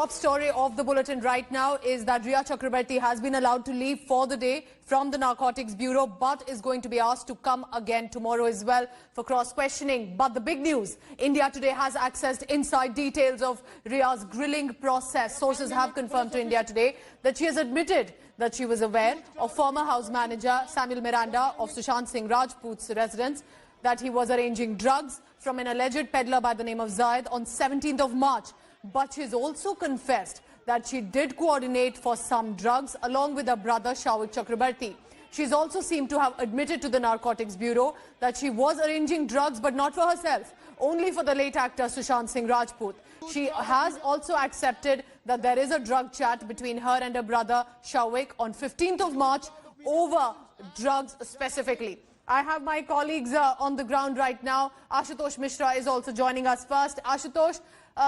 top story of the bulletin right now is that Riya Chakrabarti has been allowed to leave for the day from the Narcotics Bureau, but is going to be asked to come again tomorrow as well for cross-questioning. But the big news, India Today has accessed inside details of Riya's grilling process. Sources have confirmed to India Today that she has admitted that she was aware of former house manager Samuel Miranda of Sushant Singh Rajput's residence, that he was arranging drugs from an alleged peddler by the name of Zaid on 17th of March. But she's also confessed that she did coordinate for some drugs along with her brother Shawik Chakrabarti. She's also seemed to have admitted to the Narcotics Bureau that she was arranging drugs but not for herself, only for the late actor Sushant Singh Rajput. She has also accepted that there is a drug chat between her and her brother Shawik on 15th of March over drugs specifically. I have my colleagues on the ground right now. Ashutosh Mishra is also joining us first. Ashutosh,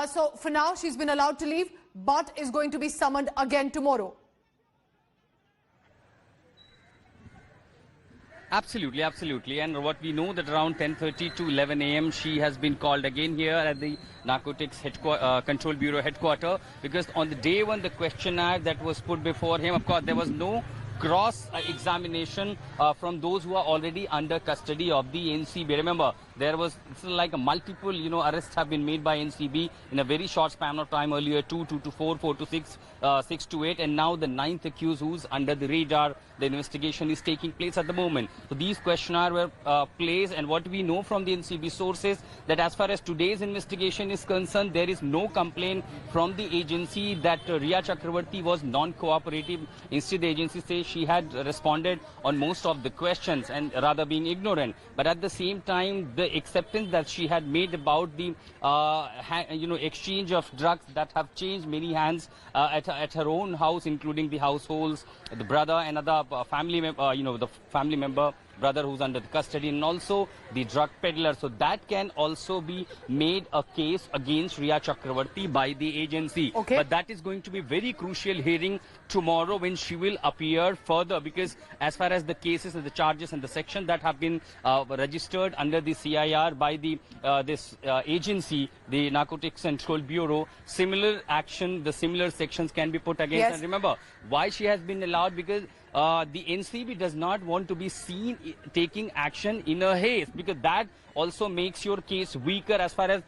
so for now she's been allowed to leave but is going to be summoned again tomorrow. Absolutely, absolutely. And what we know that around 10:30 to 11 a.m. she has been called again here at the Narcotics Control Bureau headquarters, because on the day when the questionnaire that was put before him, of course, there was no cross-examination from those who are already under custody of the NCB. Remember, there was like a multiple, arrests have been made by NCB in a very short span of time earlier, 2 to 4, 4 to 6, 6 to 8, and now the 9th accused who's under the radar. The investigation is taking place at the moment. So these questionnaires were placed, and what we know from the NCB sources that as far as today's investigation is concerned, there is no complaint from the agency that Riya Chakrabarti was non-cooperative. Instead, the agency says she had responded on most of the questions and rather being ignorant. But at the same time, the acceptance that she had made about the exchange of drugs that have changed many hands at her own house, including the households, the brother and other family member, brother who's under the custody, and also the drug peddler. So that can also be made a case against Riya Chakrabarti by the agency. Okay. But that is going to be very crucial hearing tomorrow when she will appear further, because as far as the cases and the charges and the section that have been registered under the CIR by the agency, the Narcotics Control Bureau, similar action, the similar sections can be put against. Yes. And remember, why she has been allowed, because the NCB does not want to be seen taking action in a haste, because that also makes your case weaker as far as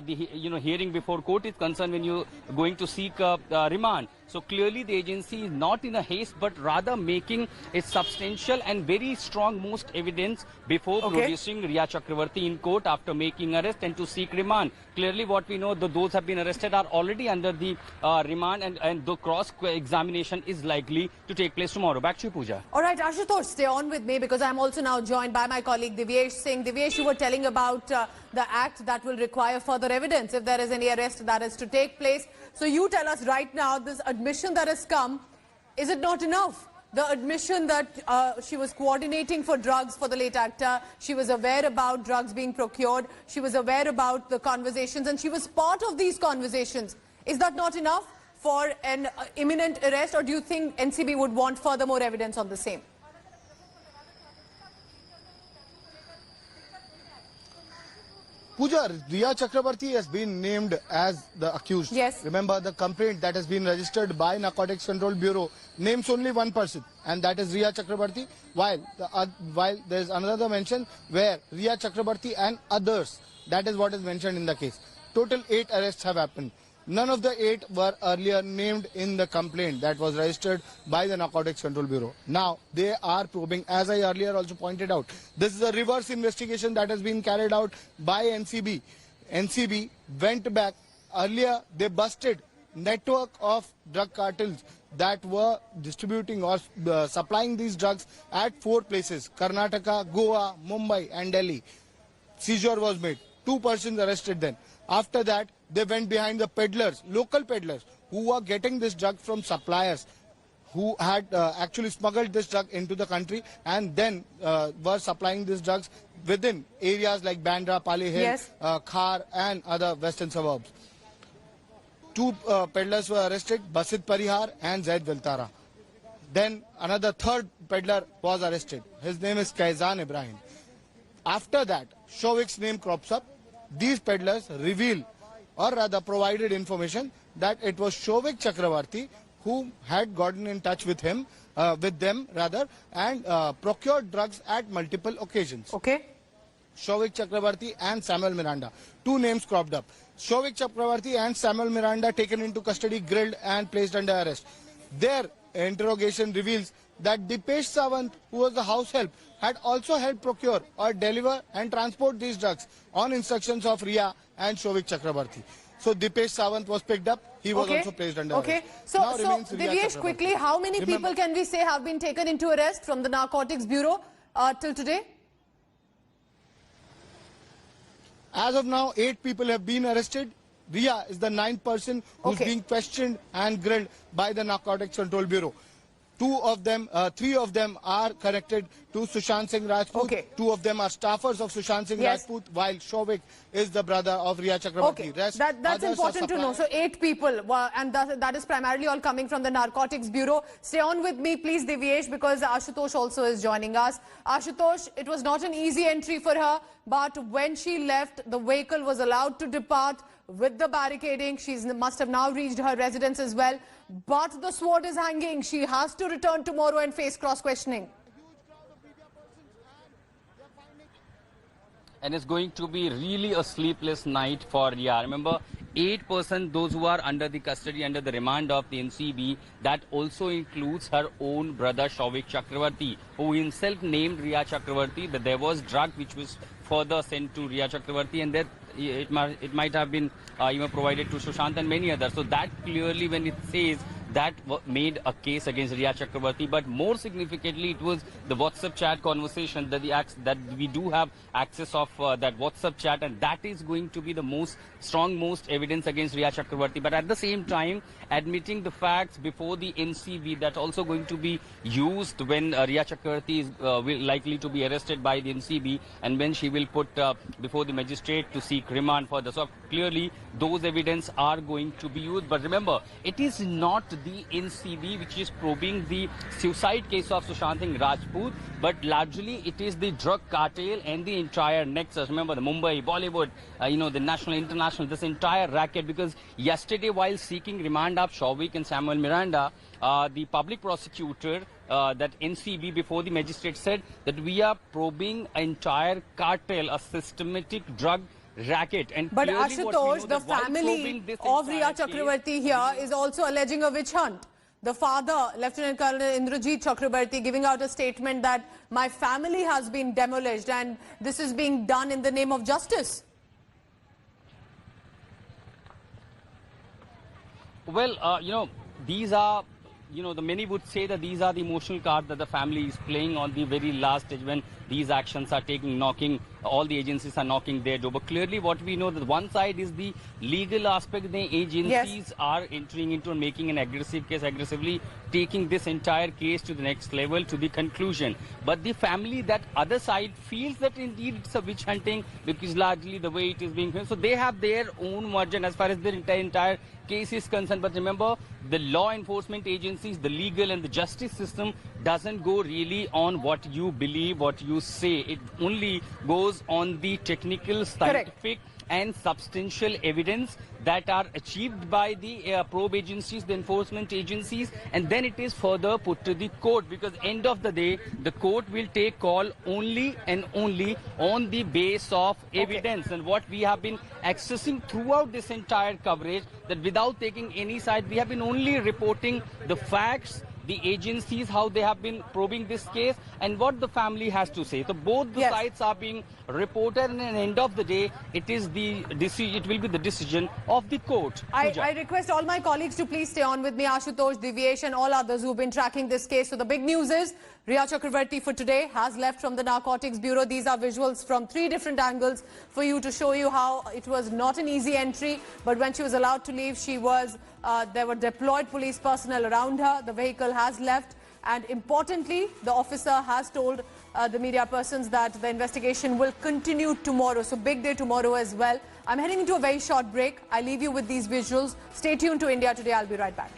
the hearing before court is concerned when you're going to seek remand. So clearly the agency is not in a haste, but rather making it substantial and very strong most evidence before producing Riya Chakrabarti in court after making arrest and to seek remand. Clearly what we know, those have been arrested are already under the remand, and the cross-examination is likely to take place tomorrow. Back to you, Pooja. All right, Ashutosh, stay on with me because I'm also now joined by my colleague Divyesh Singh. Divyesh, you were telling about the act that will require further evidence if there is any arrest that is to take place. So you tell us right now, this admission that has come, is it not enough? The admission that she was coordinating for drugs for the late actor, she was aware about drugs being procured, she was aware about the conversations, and she was part of these conversations. Is that not enough for an imminent arrest, or do you think NCB would want further more evidence on the same? Pooja, Riya Chakrabarti has been named as the accused. Yes. Remember, the complaint that has been registered by Narcotics Control Bureau names only one person, and that is Riya Chakrabarti, while there is another mention where Riya Chakrabarti and others, that is what is mentioned in the case. Total 8 arrests have happened. None of the 8 were earlier named in the complaint that was registered by the Narcotics Control Bureau. Now, they are probing, as I earlier also pointed out. This is a reverse investigation that has been carried out by NCB. NCB went back. Earlier, they busted network of drug cartels that were distributing or supplying these drugs at 4 places: Karnataka, Goa, Mumbai and Delhi. Seizure was made. 2 persons arrested then. After that, they went behind the peddlers, local peddlers, who were getting this drug from suppliers who had actually smuggled this drug into the country and then were supplying these drugs within areas like Bandra, Pali Hill, Yes. Khar and other western suburbs. 2 peddlers were arrested, Basit Parihar and Zaid Viltara. Then another 3rd peddler was arrested. His name is Kaizan Ibrahim. After that, Shawik's name crops up. These peddlers reveal, or rather provided information that it was Shovik Chakrabarti who had gotten in touch with him, with them rather, and procured drugs at multiple occasions. Okay. Shovik Chakrabarti and Samuel Miranda. Two names cropped up. Shovik Chakrabarti and Samuel Miranda taken into custody, grilled and placed under arrest. Their interrogation reveals that Dipesh Sawant, who was the house help, had also helped procure or deliver and transport these drugs on instructions of Riya and Shovik Chakrabarti. So Dipesh Sawant was picked up. He was also placed under arrest. Okay. So Divyesh, quickly, how many people can we say have been taken into arrest from the Narcotics Bureau till today? As of now, 8 people have been arrested. Riya is the 9th person who's being questioned and grilled by the Narcotics Control Bureau. 3 of them are connected to Sushant Singh Rajput. Okay. 2 of them are staffers of Sushant Singh Rajput, while Shovik is the brother of Riya Chakrabarti. Okay, that's important to know. So 8 people, and that is primarily all coming from the Narcotics Bureau. Stay on with me, please, Divyesh, because Ashutosh also is joining us. Ashutosh, it was not an easy entry for her, but when she left, the vehicle was allowed to depart with the barricading. She must have now reached her residence as well. But the sword is hanging. She has to return tomorrow and face cross-questioning. And it's going to be really a sleepless night for Riya. Remember, 8%, those who are under the custody, under the remand of the NCB, that also includes her own brother Shovik Chakrabarti, who himself named Riya Chakrabarti, that there was drug which was further sent to Riya Chakrabarti, and that it might have been provided to Sushant and many others. So that clearly, when it says that made a case against Riya Chakrabarti, but more significantly, it was the WhatsApp chat conversation that we do have access of that WhatsApp chat, and that is going to be the most evidence against Riya Chakrabarti. But at the same time, admitting the facts before the NCB, that's also going to be used when Riya Chakrabarti is likely to be arrested by the NCB, and when she will put before the magistrate to seek remand for the. So clearly, those evidence are going to be used. But remember, it is not the NCB which is probing the suicide case of Sushant Singh Rajput, but largely it is the drug cartel and the entire nexus. Remember, the Mumbai, Bollywood, the national, international, this entire racket. Because yesterday, while seeking remand of Shovik and Samuel Miranda, the public prosecutor, that NCB before the magistrate, said that we are probing an entire cartel, a systematic drug racket. But Ashutosh, the family of Riya Chakrabarti here is also alleging a witch hunt. The father, Lieutenant Colonel Indrajit Chakrabarti, giving out a statement that my family has been demolished and this is being done in the name of justice. Well, these are, the many would say that these are the emotional cards that the family is playing on the very last stage when these actions are knocking, all the agencies are knocking their door. But clearly what we know that one side is the legal aspect, the agencies are entering into and making an aggressive case, aggressively taking this entire case to the next level, to the conclusion. But the family, that other side, feels that indeed it's a witch hunting because largely the way it is being done. So they have their own margin as far as their entire case is concerned. But remember, the law enforcement agencies, the legal and the justice system doesn't go really on what you believe, what you say. It only goes on the technical, scientific and substantial evidence that are achieved by the probe agencies, the enforcement agencies, and then it is further put to the court, because end of the day, the court will take call only and only on the base of evidence. And what we have been accessing throughout this entire coverage, that without taking any side, we have been only reporting the facts, the agencies, how they have been probing this case, and what the family has to say. So both the sides are being reported, and at the end of the day, it is the decision. It will be the decision of the court. I request all my colleagues to please stay on with me, Ashutosh, Divyesh, and all others who've been tracking this case. So the big news is Riya Chakrabarti for today has left from the Narcotics Bureau. These are visuals from 3 different angles for you to show you how it was not an easy entry, but when she was allowed to leave, she was there were deployed police personnel around her. The vehicle has left, and importantly, the officer has told the media persons that the investigation will continue tomorrow. So big day tomorrow as well. I'm heading into a very short break. I leave you with these visuals. Stay tuned to India Today. I'll be right back.